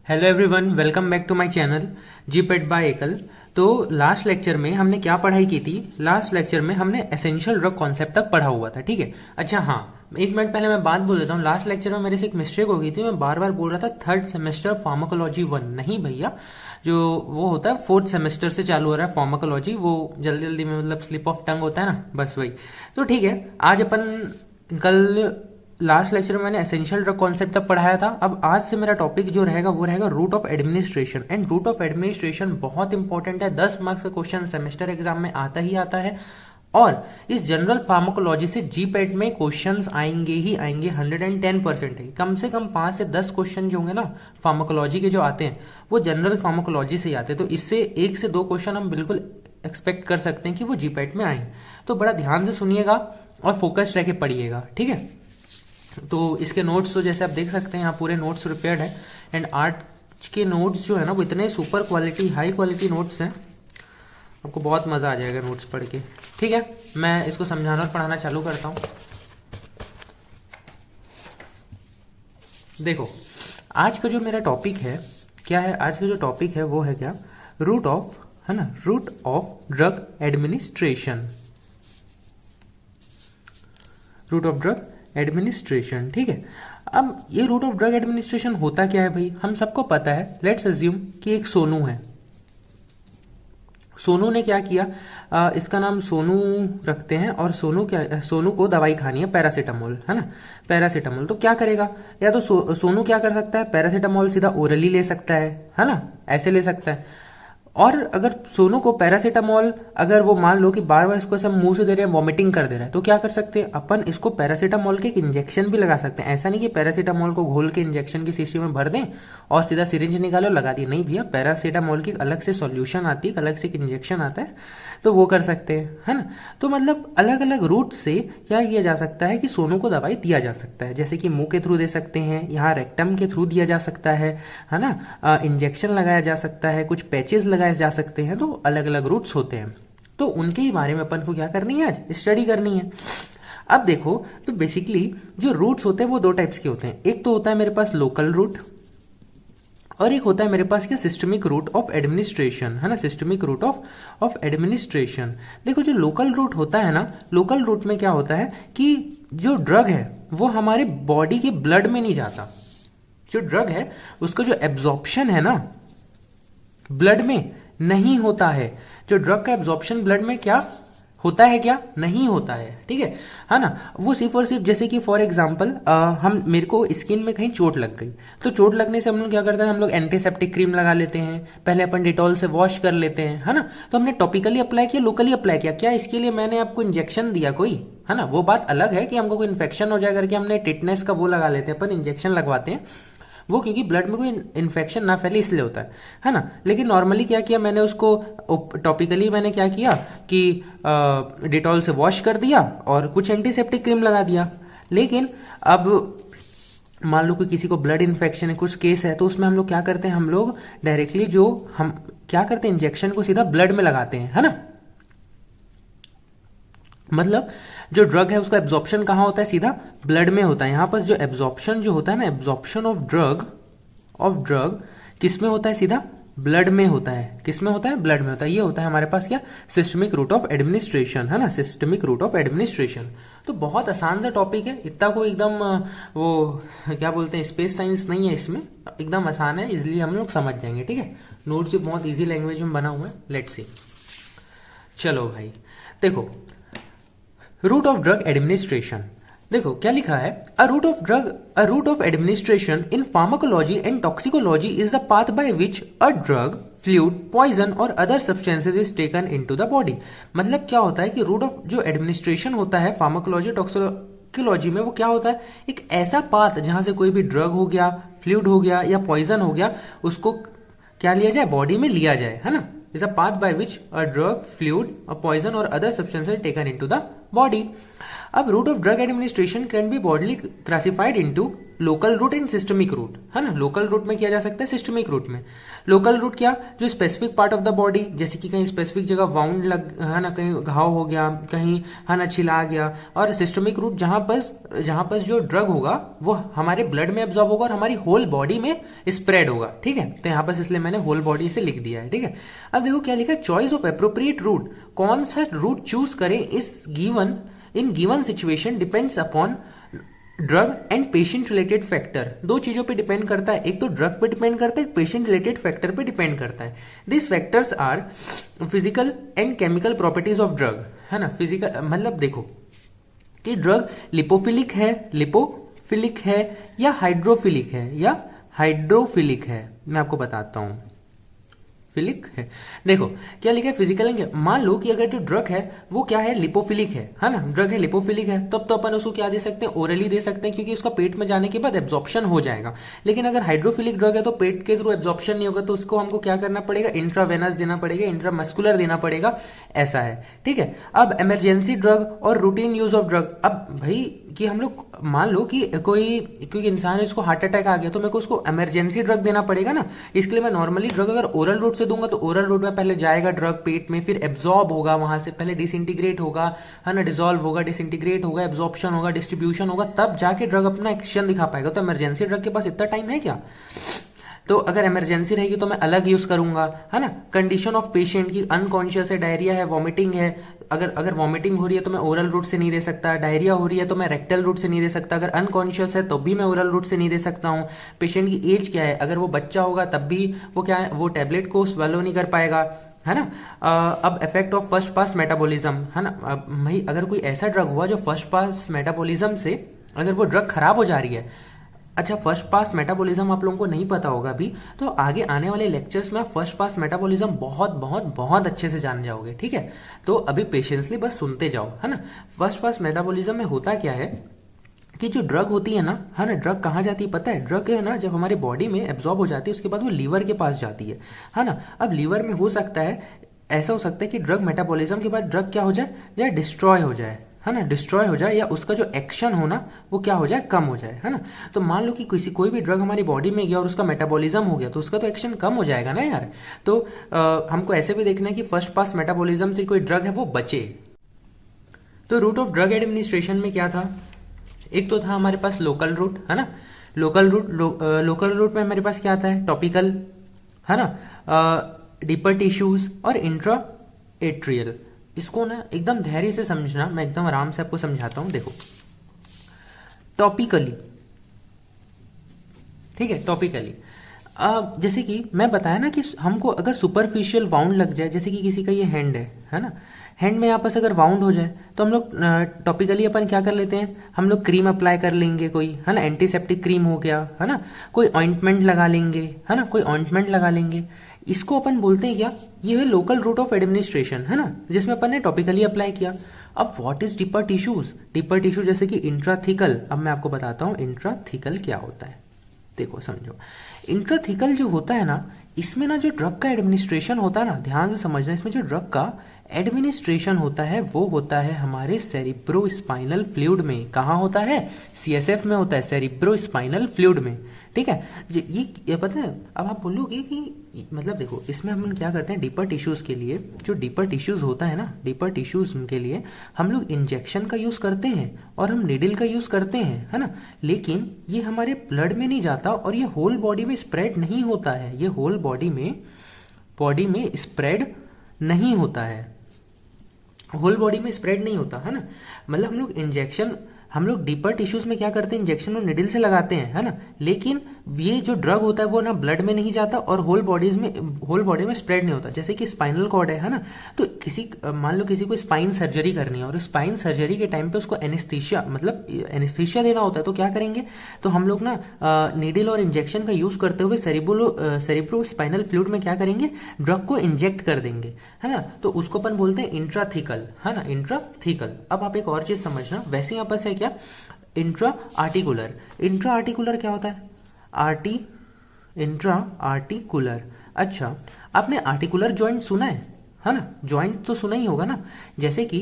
Hello everyone, welcome back to my channel GPAT by Ekal. तो last lecture में हमने क्या पढ़ाई की थी? लास्ट लेक्चर में हमने एसेंशियल ड्रग कॉन्सेप्ट तक पढ़ा हुआ था, ठीक है। अच्छा हाँ, एक मिनट पहले मैं बात बोल देता हूँ। लास्ट लेक्चर में मेरे से एक मिस्टेक हो गई थी। मैं बार बार बोल रहा था थर्ड सेमेस्टर फार्माकोलॉजी 1, नहीं भैया, जो वो होता है फोर्थ सेमेस्टर से चालू हो रहा है फार्माकोलॉजी। वो जल्दी जल्दी में मतलब स्लिप ऑफ टंग होता है ना, बस वही। तो ठीक है, आज अपन कल लास्ट लेक्चर में मैंने एसेंशियल ड्रग कॉन्सेप्ट तक पढ़ाया था। अब आज से मेरा टॉपिक जो रहेगा वो रहेगा route of administration. And route of administration बहुत इंपॉर्टेंट है, 10 मार्क्स का क्वेश्चन सेमेस्टर एग्जाम में आता ही आता है। और इस जनरल फार्माकोलॉजी से जीपैट में क्वेश्चंस आएंगे ही आएंगे, 110% है। कम से कम 5 से 10 क्वेश्चन जो होंगे ना फार्माकोलॉजी के जो आते हैं वो जनरल फार्माकोलॉजी से ही आते हैं। तो इससे 1 से 2 क्वेश्चन हम बिल्कुल एक्सपेक्ट कर सकते हैं कि वो जीपैट में आए। तो बड़ा ध्यान से सुनिएगा और फोकस्ड रह के पढ़िएगा, ठीक है। तो इसके नोट्स तो जैसे आप देख सकते हैं यहाँ पूरे नोट्स प्रिपेयर्ड है। एंड आर्ट के नोट्स जो है ना वो इतने super quality high quality notes हैं, आपको बहुत मज़ा आ जाएगा नोट्स पढ़ के, ठीक है। मैं इसको समझाना और पढ़ाना चालू करता हूँ। देखो, आज का जो मेरा टॉपिक है क्या है? आज का जो टॉपिक है वो है क्या? रूट ऑफ, है ना, route of drug administration. Route of drug administration, ठीक है। अब ये रूट ऑफ ड्रग एडमिनिस्ट्रेशन होता क्या है भाई? हम सबको पता है। लेट्स अज्यूम कि एक सोनू है। सोनू ने क्या किया, इसका नाम सोनू रखते हैं और सोनू को दवाई खानी है, पैरासीटामोल, है ना, पैरासीटामोल। तो क्या करेगा? या तो सोनू क्या कर सकता है, पैरासीटामोल सीधा ओरली ले सकता है ना, ऐसे ले सकता है। और अगर सोनू को पैरासीटामोल, अगर वो मान लो कि बार बार इसको ऐसा मुंह से दे रहे हैं, वॉमिटिंग कर दे रहा है, तो क्या कर सकते हैं अपन? इसको पैरासीटामोल के एक इंजेक्शन भी लगा सकते हैं। ऐसा नहीं कि पैरासीटामोल को घोल के इंजेक्शन की शीशी में भर दें और सीधा सिरिंज निकालो लगा दिए, नहीं भैया। पैरासीटामोल की अलग से सॉल्यूशन आती है, अलग से एक इंजेक्शन आता है, तो वो कर सकते हैं, है ना। तो मतलब अलग अलग रूट से क्या किया जा सकता है कि सोनू को दवाई दिया जा सकता है। जैसे कि मुंह के थ्रू दे सकते हैं, यहाँ रेक्टम के थ्रू दिया जा सकता है ना, इंजेक्शन लगाया जा सकता है, कुछ पैचेस लगाए जा सकते हैं। तो अलग अलग रूट्स होते हैं, तो उनके ही बारे में अपन को क्या करनी है, आज स्टडी करनी है। अब देखो, तो बेसिकली जो रूट्स होते हैं वो 2 टाइप्स के होते हैं। एक तो होता है मेरे पास लोकल रूट और एक होता है मेरे पास क्या, सिस्टमिक रूट ऑफ एडमिनिस्ट्रेशन, है ना, सिस्टमिक रूट ऑफ एडमिनिस्ट्रेशन। देखो, जो लोकल रूट होता है ना, लोकल रूट में क्या होता है कि जो ड्रग है वो हमारे बॉडी के ब्लड में नहीं जाता। जो ड्रग है उसका जो एब्जॉर्प्शन है ना ब्लड में नहीं होता है। जो ड्रग का एब्जॉर्प्शन ब्लड में क्या होता है, क्या नहीं होता है, ठीक है ना। वो सिर्फ और सिर्फ जैसे कि फॉर एग्जांपल हम मेरे को स्किन में कहीं चोट लग गई, तो चोट लगने से हम लोग क्या करते हैं, हम लोग एंटीसेप्टिक क्रीम लगा लेते हैं, पहले अपन डिटॉल से वॉश कर लेते हैं, है ना। तो हमने टॉपिकली अप्लाई किया, लोकली अप्लाई किया, क्या इसके लिए मैंने आपको इंजेक्शन दिया कोई, है ना। वो बात अलग है कि हमको कोई इन्फेक्शन हो जाए करके हमने टिटनेस का वो लगा लेते हैं, अपन इंजेक्शन लगवाते हैं, वो क्योंकि ब्लड में कोई इन्फेक्शन ना फैले इसलिए होता है ना। लेकिन नॉर्मली क्या किया मैंने, उसको टॉपिकली मैंने क्या किया कि डिटॉल से वॉश कर दिया और कुछ एंटीसेप्टिक क्रीम लगा दिया। लेकिन अब मान लो कि किसी को ब्लड इन्फेक्शन है, कुछ केस है, तो उसमें हम लोग क्या करते हैं, हम लोग डायरेक्टली जो हम क्या करते हैं, इंजेक्शन को सीधा ब्लड में लगाते हैं, है ना। मतलब जो ड्रग है उसका एब्जॉर्प्शन कहाँ होता है, सीधा ब्लड में होता है। यहां पर जो एब्जॉर्प्शन जो होता है ना, एब्जॉर्प्शन ऑफ ड्रग किस में होता है, सीधा ब्लड में होता है। किस में होता है, ब्लड में होता है। ये होता है हमारे पास क्या, सिस्टमिक रूट ऑफ एडमिनिस्ट्रेशन, है ना, सिस्टमिक रूट ऑफ एडमिनिस्ट्रेशन। तो बहुत आसान सा टॉपिक है, इतना कोई एकदम वो क्या बोलते हैं, स्पेस साइंस नहीं है इसमें, एकदम आसान है, इसलिए हम लोग समझ जाएंगे, ठीक है। नोट्स भी बहुत ईजी लैंग्वेज में बना हुआ है। लेट्स सी, चलो भाई देखो, रूट ऑफ ड्रग एडमिनिस्ट्रेशन। देखो क्या लिखा है, a route of administration in pharmacology and toxicology is the path by which a drug, fluid, poison और other substances is taken into the body. मतलब क्या होता है कि रूट ऑफ जो एडमिनिस्ट्रेशन होता है फार्माकोलॉजी टॉक्सिकोलॉजी में, वो क्या होता है, एक ऐसा पाथ जहां से कोई भी ड्रग हो गया, फ्लूइड हो गया या पॉइजन हो गया, उसको क्या लिया जाए, बॉडी में लिया जाए, है ना। is a path by which a drug, fluid, a poison or other substance is taken into the body. अब route of drug administration can be broadly classified into local route and systemic route, है ना। Local route में किया जा सकता है, systemic route में। Local route क्या, जो specific part of the body, जैसे कि कहीं स्पेसिफिक जगह वाउंड लग, है ना, कहीं घाव हो गया, कहीं, है ना, छिला गया। और सिस्टमिक रूट जहां पर जो ड्रग होगा वो हमारे ब्लड में एब्जॉर्ब होगा और हमारी होल बॉडी में स्प्रेड होगा, ठीक है। तो यहाँ पर इसलिए मैंने होल बॉडी से लिख दिया है, ठीक है। अब देखो क्या लिखा है, चॉइस ऑफ एप्रोप्रिएट रूट, कौन सा रूट चूज करें in given situation depends upon drug and patient related factor. दो चीजों पे डिपेंड करता है, एक तो ड्रग पे डिपेंड करता है, एक पेशेंट रिलेटेड फैक्टर पे डिपेंड करता है। This factors are physical and chemical properties of drug, है ना। फिजिकल मतलब देखो कि ड्रग लिपोफिलिक है या हाइड्रोफिलिक है, मैं आपको बताता हूं। फिलिक है, देखो क्या लिखा है, फिजिकल एंड, मान लो कि अगर जो ड्रग है वो क्या है, लिपोफिलिक है ना, ड्रग है लिपोफिलिक है, तब तो अपन उसको क्या दे सकते हैं, ओरली दे सकते हैं, क्योंकि उसका पेट में जाने के बाद एब्जॉर्प्शन हो जाएगा। लेकिन अगर हाइड्रोफिलिक ड्रग है तो पेट के थ्रू एब्जॉर्प्शन नहीं होगा, तो उसको हमको क्या करना पड़ेगा, इंट्रावेनस देना पड़ेगा, इंट्रामस्कुलर देना पड़ेगा, ऐसा है, ठीक है। अब इमरजेंसी ड्रग और रूटीन यूज ऑफ ड्रग, अब भाई कि हम लोग मान लो कि कोई इंसान है, इसको हार्ट अटैक आ गया, तो मेरे को उसको इमरजेंसी ड्रग देना पड़ेगा ना। इसके लिए मैं नॉर्मली ड्रग अगर ओरल रूट से दूंगा तो ओरल रूट में पहले जाएगा ड्रग पेट में, फिर एब्जॉर्ब होगा, वहां से पहले डिसइंटीग्रेट होगा, है ना, डिसॉल्व होगा, डिसइंटीग्रेट होगा, एब्जॉर्प्शन होगा, डिस्ट्रीब्यूशन होगा, तब जाके ड्रग अपना एक्शन दिखा पाएगा। तो इमरजेंसी ड्रग के पास इतना टाइम है क्या? तो अगर इमरजेंसी रहेगी तो मैं अलग यूज करूंगा, है ना। कंडीशन ऑफ पेशेंट की अनकॉन्शियस है, डायरिया है, वॉमिटिंग है, अगर वॉमिटिंग हो रही है तो मैं ओरल रूट से नहीं दे सकता, डायरिया हो रही है तो मैं रेक्टल रूट से नहीं दे सकता, अगर अनकॉन्शियस है तो भी मैं ओरल रूट से नहीं दे सकता हूँ। पेशेंट की एज क्या है, अगर वो बच्चा होगा तब भी वो क्या है, वो टेबलेट को स्वेलो नहीं कर पाएगा, है ना। अब effect of first pass metabolism, है ना। भाई अगर कोई ऐसा ड्रग हुआ जो फर्स्ट पास मेटाबॉलिज्म से अगर वो ड्रग खराब हो जा रही है, अच्छा फर्स्ट पास मेटाबॉलिज्म आप लोगों को नहीं पता होगा अभी, तो आगे आने वाले लेक्चर्स में आप फर्स्ट पास मेटाबॉलिज्म बहुत बहुत बहुत अच्छे से जान जाओगे, ठीक है। तो अभी पेशेंसली बस सुनते जाओ, है ना। फर्स्ट पास मेटाबॉलिज्म में होता क्या है कि जो ड्रग होती है ना, ड्रग कहाँ जाती है पता है? ड्रग है ना, जब हमारे बॉडी में एब्जॉर्ब हो जाती है उसके बाद वो लीवर के पास जाती है ना। अब लीवर में हो सकता है, ऐसा हो सकता है कि ड्रग मेटाबॉलिज्म के बाद ड्रग क्या हो जाए, या डिस्ट्रॉय हो जाए, है ना, डिस्ट्रॉय हो जाए, या उसका जो एक्शन हो ना वो क्या हो जाए, कम हो जाए, है ना। तो मान लो कि कोई भी ड्रग हमारी बॉडी में गया और उसका मेटाबॉलिज्म हो गया तो उसका तो एक्शन कम हो जाएगा ना यार। तो हमको ऐसे भी देखना है कि फर्स्ट पास मेटाबॉलिज्म से कोई ड्रग है वो बचे। तो रूट ऑफ ड्रग एडमिनिस्ट्रेशन में क्या था, एक तो था हमारे पास लोकल रूट, है ना। लोकल रूट में हमारे पास क्या आता है, टॉपिकल, है ना, डीपर टिश्यूज और इंट्रा एट्रियल। इसको ना एकदम धैर्य से समझना, मैं एकदम आराम से आपको समझाता हूं। देखो टॉपिकली, ठीक है, टॉपिकली जैसे कि मैं बताया ना कि हमको अगर सुपरफिशियल वाउंड लग जाए, जैसे कि किसी का ये हैंड है ना, हैंड में यहाँ पर अगर वाउंड हो जाए तो हम लोग टॉपिकली अपन क्या कर लेते हैं, हम लोग क्रीम अप्लाई कर लेंगे कोई, है ना, एंटीसेप्टिक क्रीम हो गया, है ना, कोई ऑइंटमेंट लगा लेंगे, है ना, कोई ऑइंटमेंट लगा लेंगे। इसको अपन बोलते हैं क्या, ये है लोकल रूट ऑफ एडमिनिस्ट्रेशन, है ना, जिसमें अपन ने टॉपिकली अप्लाई किया। अब what is deeper tissues, deeper tissue जैसे कि इंट्राथिकल, अब मैं आपको बताता हूँ इंट्राथिकल क्या होता है। देखो समझो, इंट्राथिकल जो होता है ना, इसमें ना जो ड्रग का एडमिनिस्ट्रेशन होता है ना, ध्यान से समझना, इसमें जो ड्रग का एडमिनिस्ट्रेशन होता है वो होता है हमारे सेरिब्रोस्पाइनल फ्लूइड में। कहाँ होता है, सीएसएफ में होता है, सेरिब्रोस्पाइनल फ्लूइड में, ठीक है। ये पता है, अब आप बोलोगे कि मतलब देखो इसमें हम क्या करते हैं, डीपर टिश्यूज के लिए, जो डीपर टिश्यूज होता है ना, डीपर टिश्यूज के लिए हम लोग इंजेक्शन का यूज करते हैं और हम निडल का यूज करते हैं, है ना। लेकिन ये हमारे ब्लड में नहीं जाता और ये होल बॉडी में स्प्रेड नहीं होता है, ये होल बॉडी में स्प्रेड नहीं होता है, होल बॉडी में स्प्रेड नहीं होता, है ना। मतलब हम लोग डीपर टिश्यूज में क्या करते हैं, इंजेक्शन और निडल से लगाते हैं, है ना। लेकिन ये जो ड्रग होता है वो ना ब्लड में नहीं जाता और होल बॉडी में स्प्रेड नहीं होता। जैसे कि स्पाइनल कॉर्ड है ना, तो मान लो किसी को स्पाइन सर्जरी करनी है और स्पाइन सर्जरी के टाइम पे उसको एनेस्थीसिया देना होता है, तो क्या करेंगे, तो हम लोग ना नीडल और इंजेक्शन का यूज करते हुए सेरिब्रो स्पाइनल फ्लूइड में क्या करेंगे, ड्रग को इंजेक्ट कर देंगे, है ना। तो उसको अपन बोलते हैं इंट्राथिकल, है ना, इंट्राथिकल। अब आप एक और चीज समझना, वैसे यहाँ पर क्या, इंट्रा आर्टिकुलर क्या होता है, इंट्रा आर्टिकुलर। अच्छा आपने आर्टिकुलर जॉइंट सुना है है ना, जॉइंट तो सुना ही होगा ना। जैसे कि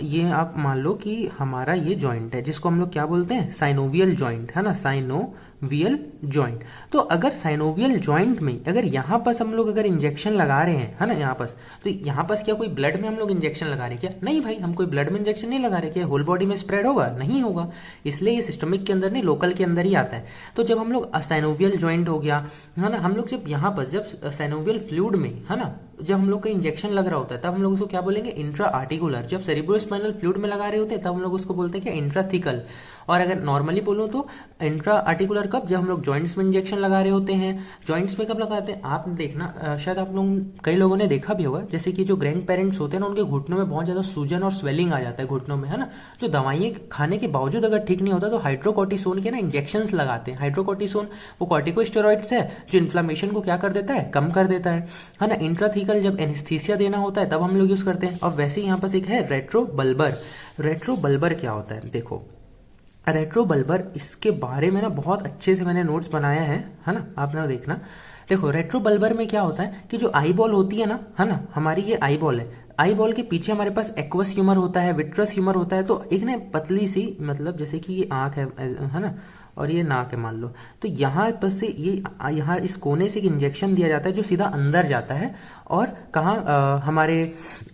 ये आप मान लो कि हमारा ये जॉइंट है जिसको हम लोग क्या बोलते हैं, साइनोवियल जॉइंट, है ना, साइनोवियल जॉइंट। तो अगर साइनोवियल जॉइंट में अगर यहाँ पर हम लोग अगर इंजेक्शन लगा रहे हैं, है ना, यहाँ पर, तो यहाँ पर क्या कोई ब्लड में हम लोग इंजेक्शन लगा रहे हैं क्या? नहीं भाई, हम कोई ब्लड में इंजेक्शन नहीं लगा रहे। क्या होल बॉडी में स्प्रेड होगा? नहीं होगा। इसलिए ये सिस्टमिक के अंदर नहीं, लोकल के अंदर ही आता है। तो जब हम लोग साइनोवियल जॉइंट हो गया, है ना, हम लोग जब यहाँ पर जब साइनोवियल फ्लूइड में, है ना, जब हम लोग का इंजेक्शन लग रहा होता है तब हम लोग उसको क्या बोलेंगे, इंट्रा आर्टिकुलर। जब सेरिब्रोस्पाइनल फ्लूइड में लगा रहे होते हैं तब हम लोग उसको बोलते हैं क्या, इंट्राथिकल। और अगर नॉर्मली बोलूं तो इंट्रा आर्टिकुलर कब, जब हम लोग जॉइंट्स में इंजेक्शन लगा रहे होते हैं। जॉइंट्स में कब लगाते हैं आप देखना, शायद आप लोग कई लोगों ने देखा भी होगा, जैसे कि जो ग्रैंड पेरेंट्स होते हैं ना, उनके घुटनों में बहुत ज्यादा सूजन और स्वेलिंग आ जाता है घुटनों में, है ना। जो दवाइयाँ खाने के बावजूद अगर ठीक नहीं होता तो हाइड्रोकोर्टिसोन के ना इंजेक्शन लगाते हैं। हाइड्रोकोर्टिसोन वो कॉर्टिकोस्टेरॉइड्स है जो इन्फ्लामेशन को क्या कर देता है, कम कर देता है ना। इंट्राथिकल जब एनेस्थीसिया देना होता है तब हम लोग यूज करते हैं। और वैसे ही यहाँ पर एक है रेट्रोबल्बर। रेट्रोबल्बर क्या होता है, देखो रेट्रोबल्बर, इसके बारे में ना बहुत अच्छे से मैंने नोट्स बनाया है ना, आप लोग देखना। देखो रेट्रोबल्बर में क्या होता है कि जो आई बॉल होती है ना, हमारी ये आई बॉल है। आई बॉल के पीछे हमारे पास एक्वस ह्यूमर होता है, विट्रस ह्यूमर होता है। तो एक ना पतली सी, मतलब जैसे कि ये आंख है ना, और ये नाक है मान लो, तो यहाँ पर से ये यहाँ इस कोने से इंजेक्शन दिया जाता है जो सीधा अंदर जाता है। और कहाँ, हमारे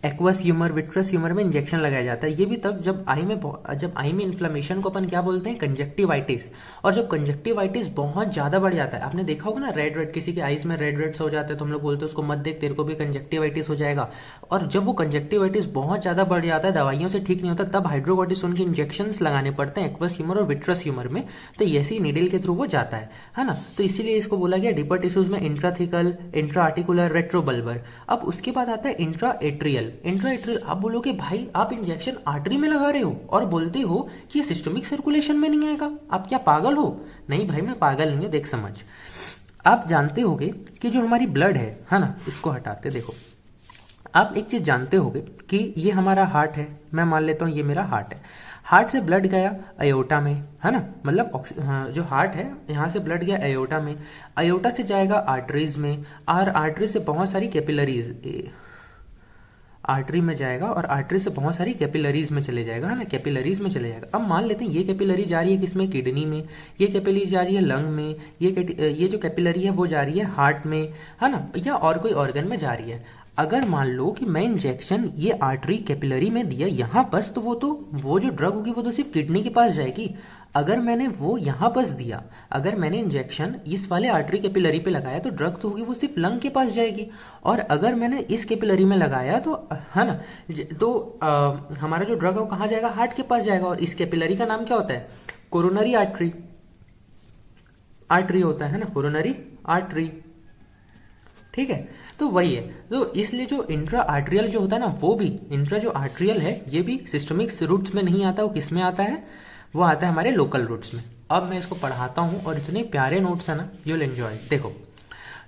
एक्वस ह्यूमर, विट्रस ह्यूमर में इंजेक्शन लगाया जाता है। ये भी तब जब आई में इन्फ्लेमेशन को अपन क्या बोलते हैं, कंजक्टिवाइटिस। और जब कंजक्टिवाइटिस बहुत ज्यादा बढ़ जाता है, आपने देखा होगा ना, रेड किसी के आईज में रेड हो जाते हैं तो हम लोग बोलते हैं उसको मत देख, तेरे को भी कंजक्टिवाइटिस हो जाएगा। और जब वो कंजक्टिवाइटिस बहुत ज्यादा बढ़ जाता है, दवाइयों से ठीक नहीं होता, तब हाइड्रोकोर्टिसोन के इंजेक्शन लगाने पड़ते हैं एक्वस ह्यूमर और विट्रस ह्यूमर में। तो ऐसी नीडल के थ्रू वो जाता है ना। तो इसीलिए इसको बोला गया डीपर टिश्यूज में इंट्राथिकल, इंट्रा आर्टिकुलर, रेट्रोबल्बर। अब उसके बाद आता है इंट्रा एट्रियल। इंट्रा एट्रियल, आप बोलोगे भाई आप इंजेक्शन आर्टरी में लगा रहे हो और बोलते हो कि ये सिस्टमिक सर्कुलेशन में नहीं आएगा, आप क्या पागल हो? नहीं भाई, मैं पागल नहीं हूं, देख समझ। आप जानते होगे कि जो हमारी ब्लड है ना, इसको हटाते, देखो आप एक चीज जानते होगे कि ये हमारा हार्ट है, मैं मान लेता हूं ये मेरा हार्ट है। हार्ट से ब्लड गया अयोटा में, है ना, मतलब जो हार्ट है यहाँ से ब्लड गया अयोटा में, अयोटा से जाएगा आर्टरीज में, और आर्टरी से बहुत सारी कैपिलरीज, आर्टरी में जाएगा और आर्टरी से बहुत सारी कैपिलरीज में चले जाएगा, है ना, कैपिलरीज में चले जाएगा। अब मान लेते हैं ये कैपिलरी जा रही है किसमें, किडनी में, ये कैपिलरी जा रही है लंग में, ये जो कैपिलरी है वो जा रही है हार्ट में, है ना, या और कोई ऑर्गन में जा रही है। अगर मान लो कि मैं इंजेक्शन ये आर्टरी कैपिलरी में दिया यहाँ पास, तो वो जो ड्रग होगी वो तो सिर्फ किडनी के पास जाएगी। अगर मैंने वो यहाँ पास दिया, अगर मैंने इंजेक्शन इस वाले आर्टरी कैपिलरी पे लगाया तो ड्रग तो होगी वो सिर्फ लंग के पास जाएगी। और अगर मैंने इस कैपिलरी में लगाया तो, है ना, तो हमारा जो ड्रग है वो कहाँ जाएगा, हार्ट के पास जाएगा। और इस कैपिलरी का नाम क्या होता है, कोरोनरी आर्टरी, आर्टरी होता है ना, कोरोनरी आर्टरी, ठीक है। तो वही है, तो इसलिए जो इंट्रा आर्ट्रियल जो होता है ना, वो भी इंट्रा जो आर्ट्रियल है ये भी सिस्टमिक रूट्स में नहीं आता, वो किस में आता है, वो आता है हमारे लोकल रूट्स में। अब मैं इसको पढ़ाता हूँ और इतने प्यारे नोट्स है ना, यू विल एंजॉय। देखो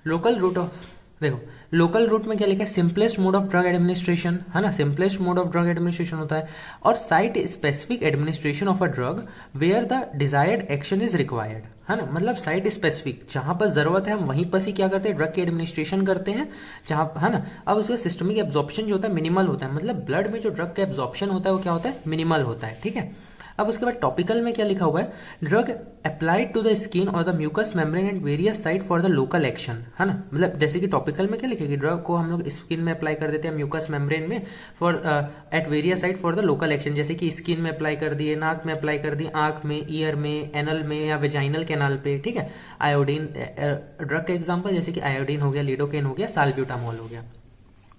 लोकल रूट ऑफ, देखो लोकल रूट में क्या लिखा है, simplest mode of drug administration, है ना, simplest mode of drug administration होता है। और site specific administration of a drug where the desired action is required, है ना, मतलब साइट स्पेसिफिक, जहां पर जरूरत है हम वहीं पर ही क्या करते हैं, ड्रग की एडमिनिस्ट्रेशन करते हैं, जहां, है ना। अब उसका सिस्टमिक एब्जॉर्प्शन जो होता है मिनिमल होता है, मतलब ब्लड में जो ड्रग का एब्जॉर्प्शन होता है वो क्या होता है, मिनिमल होता है, ठीक है। अब उसके बाद टॉपिकल में क्या लिखा हुआ है, drug applied to the skin और the mucus membrane and various site for the local action, है ना, मतलब जैसे कि टॉपिकल में क्या लिखेगी, ड्रग को हम लोग स्किन में अप्लाई कर देते हैं, म्यूकस मेम्ब्रेन में, for at various site for the local action, जैसे कि स्किन में अप्लाई कर दिए, नाक में अप्लाई कर दिए, आंख में, ईयर में, एनल में या वेजाइनल कैनाल पे, ठीक है। आयोडीन ड्रग का एग्जाम्पल जैसे कि आयोडीन हो गया, लिडोकेन हो गया, साल्ब्यूटामोल हो गया।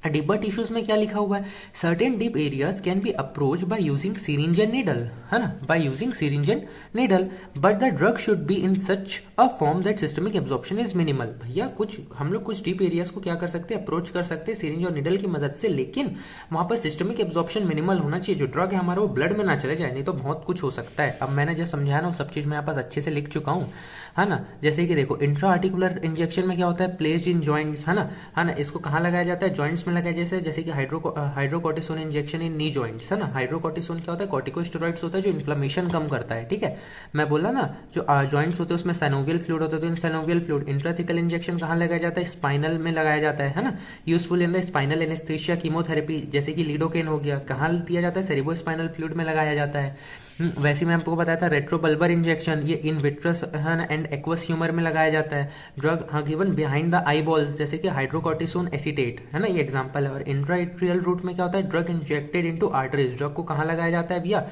डीपर टिश्यूज में क्या लिखा हुआ है, certain deep areas can be approach by using syringe and needle, है ना, by using syringe and needle, but the drug should be in such a form that systemic absorption is minimal. भैया कुछ हम लोग कुछ डीप एरियाज को क्या कर सकते हैं, अप्रोच कर सकते हैं सिरिंज और नीडल की मदद से, लेकिन वहां पर सिस्टमिक एब्जॉर्प्शन मिनिमल होना चाहिए, जो ड्रग है हमारा वो ब्लड में ना चले जाए, नहीं तो बहुत कुछ हो सकता है। अब मैंने जो समझाया ना वो सब चीज मैं यहाँ पास अच्छे से लिख चुका हूँ। है ना। जैसे कि देखो इंट्रा आर्टिकुलर इंजेक्शन में क्या होता है, प्लेस्ड इन जॉइंट्स, है ना, इसको कहाँ लगाया जाता है, जॉइंट्स में लगाया, जैसे कि हाइड्रोकोर्टिसोन इंजेक्शन इन नी जॉइंट्स, है ना। हाइड्रोकोर्टिसोन क्या होता है, कॉर्टिकोस्टेरॉइड्स होता है जो इन्फ्लेमेशन कम करता है, ठीक है। मैं बोला ना जो जॉइंट्स होते हैं उसमें सैनोवियल फ्लूइड होता है, तो इन सैनोवियल फ्लूइड इंट्राथिकल इंजेक्शन कहाँ लगाया जाता है, स्पाइनल में लगाया जाता है ना। Useful in the spinal anaesthesia chemotherapy, जैसे कि लीडोकेन हो गया, कहाँ दिया जाता है, सेरेब्रो स्पाइनल फ्लूइड में लगाया जाता है। वैसे मैं आपको बताया था रेट्रोबल्बर इंजेक्शन, ये इन विट्रस एंड एक्वस ह्यूमर में लगाया जाता है। Drug given behind the I balls, जैसे कि हाइड्रोकॉर्टिसोन एसीटेट, है ना, ये एग्जांपल है। और इंट्राएट्रियल रूट में क्या होता है, drug injected into arteries, drug को कहाँ लगाया जाता है भैया,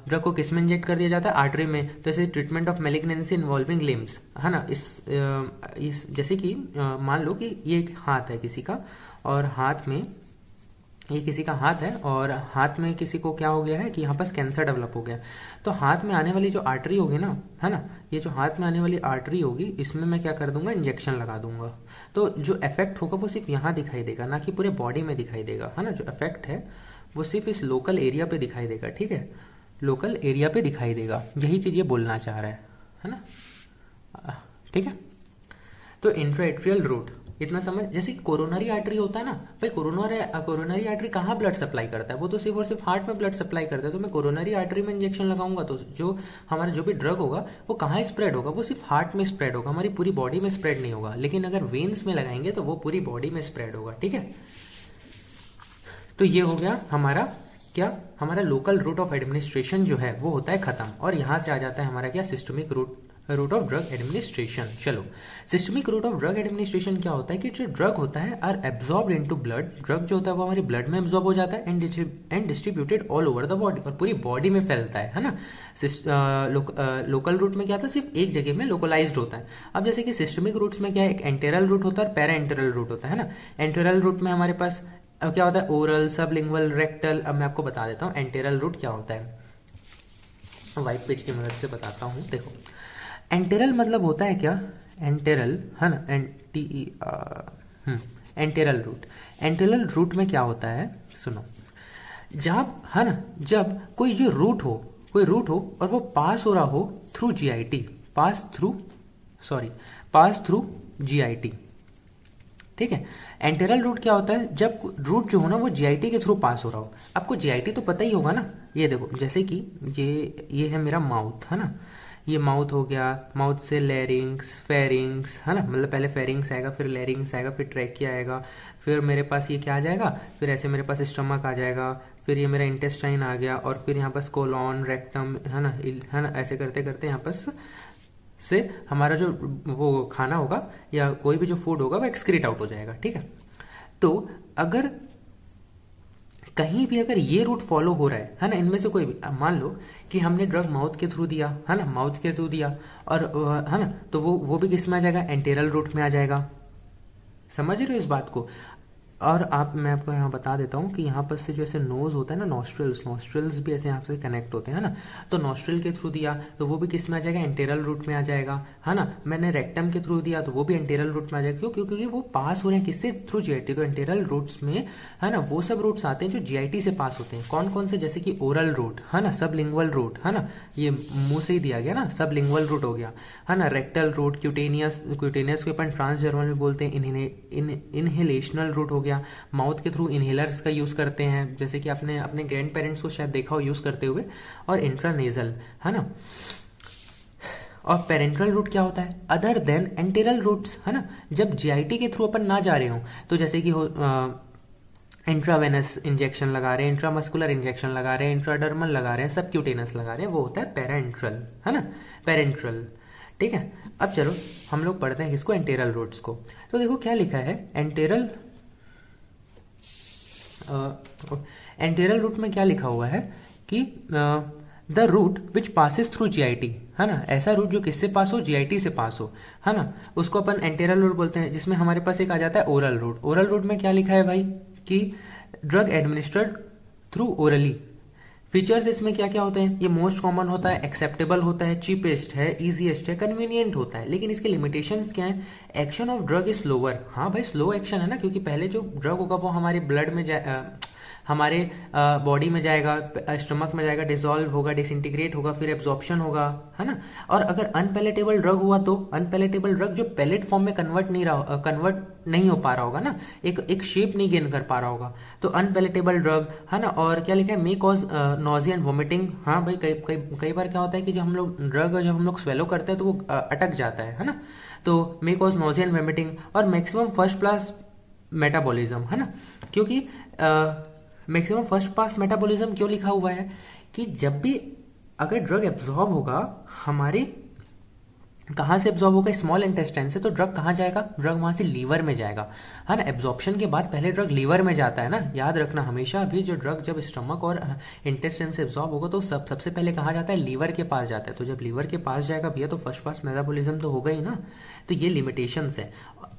ड्रग को किस में इंजेक्ट कर दिया जाता है, आर्टरी में। तो ऐसे treatment of malignancy involving limbs, है ना। इस जैसे कि मान लो कि ये एक हाथ है किसी का, और हाथ में ये किसी का हाथ है, और हाथ में किसी को क्या हो गया है कि यहाँ पर कैंसर डेवलप हो गया। तो हाथ में आने वाली जो आर्टरी होगी ना, है ना, ये जो हाथ में आने वाली आर्टरी होगी, इसमें मैं क्या कर दूंगा, इंजेक्शन लगा दूंगा। तो जो इफेक्ट होगा वो सिर्फ यहाँ दिखाई देगा, ना कि पूरे बॉडी में दिखाई देगा, है ना। जो इफेक्ट है वो सिर्फ इस लोकल एरिया पे दिखाई देगा, ठीक है, लोकल एरिया पे दिखाई देगा। यही चीज़ ये बोलना चाह रहा है ना, ठीक है। तो इंट्राएट्रियल रूट इतना समझ। जैसे कि कोरोनरी आर्टरी होता है ना भाई, कोरोनरी आर्टरी कहाँ ब्लड सप्लाई करता है, वो तो सिर्फ और सिर्फ हार्ट में ब्लड सप्लाई करता है। तो मैं कोरोनरी आर्टरी में इंजेक्शन लगाऊंगा तो जो हमारा जो भी ड्रग होगा वो कहाँ स्प्रेड होगा, वो सिर्फ हार्ट में स्प्रेड होगा, हमारी पूरी बॉडी में स्प्रेड नहीं होगा। लेकिन अगर वेन्स में लगाएंगे तो वो पूरी बॉडी में स्प्रेड होगा, ठीक है। तो ये हो गया हमारा क्या, हमारा लोकल रूट ऑफ एडमिनिस्ट्रेशन जो है वो होता है खत्म। और यहाँ से आ जाता है हमारा क्या, systemic route of drug administration. चलो, systemic route of drug administration क्या होता है कि जो ड्रग होता है are absorb into blood, drug जो होता है वो हमारी ब्लड में एब्जॉर्ब हो जाता है and distributed all over the body, और पूरी बॉडी में फैलता है ना। लोकल रूट में क्या था, सिर्फ एक जगह में लोकलाइज्ड होता है। अब जैसे कि सिस्टमिक रूट्स में क्या है, एक एंटेरल रूट होता है और पैरा एंटेरल रूट होता है ना। एंटेरल रूट में हमारे पास अब क्या होता है, ओरल, सबलिंगुअल, रेक्टल। अब मैं आपको बता देता हूँ एंटेरल रूट क्या होता है, व्हाइट पेज की मदद से बताता हूँ। देखो एंटेरल मतलब होता है क्या, एंटेरल, है ना, एंटेरल रूट। एंटेरल रूट में क्या होता है, सुनो, जब, है ना, जब कोई जो रूट हो, कोई रूट हो और वो पास हो रहा हो through GIT, pass through GIT, ठीक है। एंटेरल रूट क्या होता है, जब रूट जो हो ना वो जीआईटी के थ्रू पास हो रहा हो। आपको जीआईटी तो पता ही होगा ना, ये देखो जैसे कि ये है मेरा माउथ, है ना, ये माउथ हो गया, माउथ से लैरिंग्स, फेरिंग्स, है ना, मतलब पहले फेरिंग्स आएगा, फिर लैरिंग्स आएगा, फिर ट्रैकिया आएगा, फिर मेरे पास ये क्या आ जाएगा, फिर ऐसे मेरे पास स्टमक आ जाएगा, फिर ये मेरा इंटेस्टाइन आ गया, और फिर यहाँ पास कोलॉन, रेक्टम, है ना, ऐसे करते करते यहाँ पास से हमारा जो वो खाना होगा या कोई भी जो फूड होगा वो एक्सक्रीट आउट हो जाएगा, ठीक है। तो अगर कहीं भी अगर ये रूट फॉलो हो रहा है ना, इनमें से कोई भी, मान लो कि हमने ड्रग माउथ के थ्रू दिया, है ना, माउथ के थ्रू दिया, और है ना, तो वो भी किस में आ जाएगा, एंटेरल रूट में आ जाएगा। समझ रहे हो इस बात को। और मैं आपको यहाँ बता देता हूँ कि यहाँ पर से जो ऐसे नोज होता है ना, नॉस्ट्रल्स भी ऐसे यहाँ से कनेक्ट होते हैं ना। तो नॉस्ट्रल के थ्रू दिया तो वो भी किस में आ जाएगा, एंटेरल रूट में आ जाएगा, है ना। मैंने रेक्टम के थ्रू दिया तो वो भी एंटेरल रूट में आ जाएगा। क्यों, क्योंकि वो पास हो रहे हैं किससे, थ्रू जीआईटी। तो एंटेरल रूट्स में, है ना, वो सब रूट्स आते हैं जो जीआईटी से पास होते हैं। कौन कौन से, जैसे कि ओरल रूट, है ना, सबलिंगुअल रूट, है ना, ये मुंह से ही दिया गया ना, सबलिंगुअल रूट हो गया, है ना, रेक्टल रूट, क्यूटेनियस को अपन ट्रांसडर्मल में बोलते हैं, इनहेलेशनल रूट हो गया, माउथ के थ्रू इनहेलर्स का यूज करते हैं, जैसे कि आपने अपने ग्रैंड पेरेंट्स को शायद देखा हो यूज करते हुए, और इंट्रानेजल, है ना। और पेरेंट्रल रूट क्या होता है, अदर देन एंटेरल रूट्स, है ना, जब जीआईटी के थ्रू अपन ना जा रहे हो, तो जैसे कि हो इंट्रावेनस इंजेक्शन लगा रहे हैं, इंट्रामस्कुलर इंजेक्शन लगा रहे हैं, इंट्राडर्मल लगा रहे हैं, सबक्यूटेनस लगा रहे हैं, वो होता है पेरेंट्रल, है ना, पेरेंट्रल, ठीक है। अब चलो हम लोग पढ़ते हैं किसको, एंटेरल रूट्स को। तो देखो क्या लिखा है, एंटेरल रूट में क्या लिखा हुआ है कि the route which passes through GIT, है ना, ऐसा रूट जो किससे पास हो, जीआईटी से पास हो, है ना, उसको अपन एंटेरल रूट बोलते हैं। जिसमें हमारे पास एक आ जाता है ओरल रूट। ओरल रूट में क्या लिखा है भाई कि drug administered through orally. Features इसमें क्या क्या होते हैं, ये मोस्ट कॉमन होता है, एक्सेप्टेबल होता है, चीपेस्ट है, इजीएस्ट है, कन्वीनियंट होता है। लेकिन इसके लिमिटेशंस क्या है, action of drug is slower. हाँ भाई, स्लो एक्शन है ना, क्योंकि पहले जो ड्रग होगा वो हमारे ब्लड में हमारे बॉडी में जाएगा, स्टमक में जाएगा, डिसॉल्व होगा, डिसइंटीग्रेट होगा, फिर एब्जॉर्प्शन होगा, है ना। और अगर अनपैलेटेबल ड्रग हुआ तो अनपैलेटेबल ड्रग जो पैलेट फॉर्म में कन्वर्ट नहीं हो पा रहा होगा ना, एक शेप नहीं गेन कर पा रहा होगा, तो अनपैलेटेबल ड्रग, है ना। और क्या लिखा है, may cause nausea and vomiting. हाँ भाई, कई बार क्या होता है कि जब हम लोग स्वेलो करते हैं तो वो अटक जाता है ना। तो may cause nausea and vomiting और मैक्सिमम फर्स्ट क्लास मेटाबॉलिज्म, है ना। क्योंकि मैक्सिमम फर्स्ट पास मेटाबॉलिज्म क्यों लिखा हुआ है कि जब भी अगर ड्रग एब्जॉर्ब होगा हमारे, कहाँ से एब्जॉर्ब होगा, स्मॉल इंटेस्टाइन से, तो ड्रग कहाँ जाएगा, ड्रग वहां से लीवर में जाएगा, है ना। एब्जॉर्प्शन के बाद पहले ड्रग लीवर में जाता है ना, याद रखना हमेशा भी, जो ड्रग जब स्टमक और इंटेस्टाइन से एब्जॉर्ब होगा तो सबसे पहले कहाँ जाता है, लीवर के पास जाता है। तो जब लीवर के पास जाएगा भैया तो फर्स्ट पास मेटाबॉलिज्म तो होगा ही ना। तो ये लिमिटेशंस है।